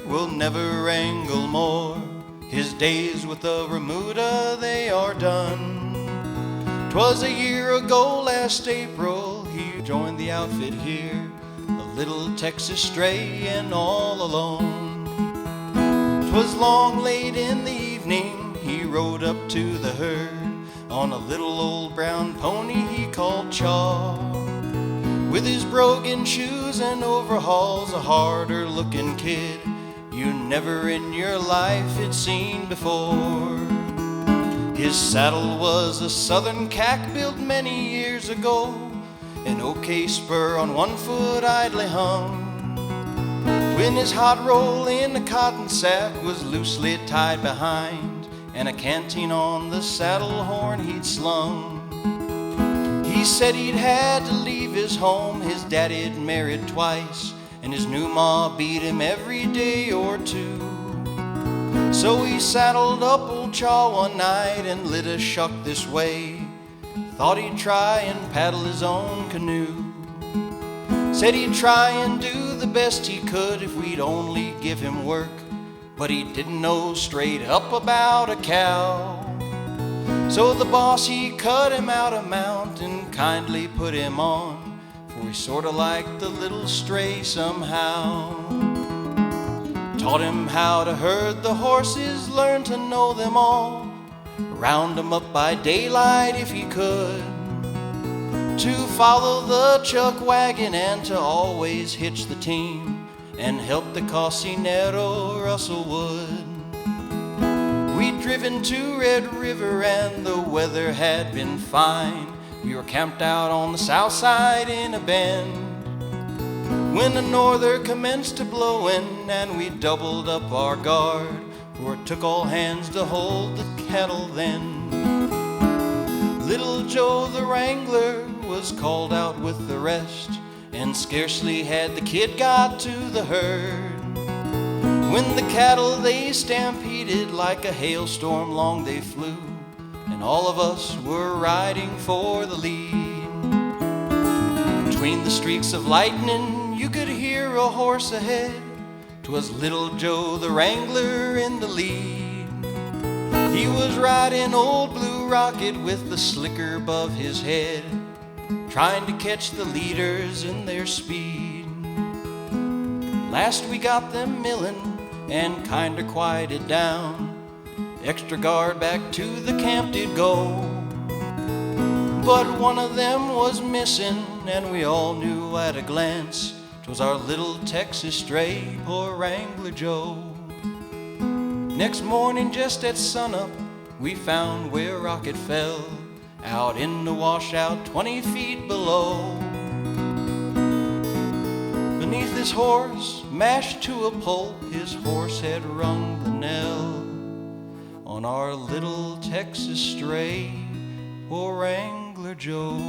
will never wrangle more. His days with the remuda, they are done. 'Twas a year ago last April, he joined the outfit here, a little Texas stray and all alone. 'Twas long late in the evening, he rode up to the herd on a little old brown pony he called Chaw. With his brogan shoes and overalls, a harder looking kid you never in your life had seen before. His saddle was a southern cack built many years ago, an OK spur on one foot idly hung. When his hot roll in a cotton sack was loosely tied behind, and a canteen on the saddle horn he'd slung. He said he'd had to leave his home, his daddy'd married twice, and his new ma beat him every day or two. So he saddled up old Chaw one night and lit a shuck this way. Thought he'd try and paddle his own canoe. Said he'd try and do the best he could if we'd only give him work, but he didn't know straight up about a cow. So the boss, he cut him out a mount and kindly put him on, for he sorta liked the little stray somehow. Taught him how to herd the horses, learned to know them all, round them up by daylight if he could, to follow the chuck wagon and to always hitch the team and help the cocinero rustle wood. We'd driven to Red River and the weather had been fine. We were camped out on the south side in a bend when the norther commenced to blowin', and we doubled up our guard, for it took all hands to hold the cattle then. Little Joe the Wrangler was called out with the rest, and scarcely had the kid got to the herd when the cattle they stampeded like a hailstorm long they flew, and all of us were riding for the lead. Between the streaks of lightning you could hear a horse ahead. 'Twas little Joe the Wrangler in the lead. He was riding old Blue Rocket with the slicker above his head, trying to catch the leaders in their speed. Last we got them millin' and kinder quieted down. Extra guard back to the camp did go, but one of them was missing, and we all knew at a glance 'twas our little Texas stray, poor Wrangler Joe. Next morning just at sunup we found where Rocket fell, out in the washout 20 feet below. Beneath his horse, mashed to a pulp, his horse had rung the knell on our little Texas stray, poor Wrangler Joe.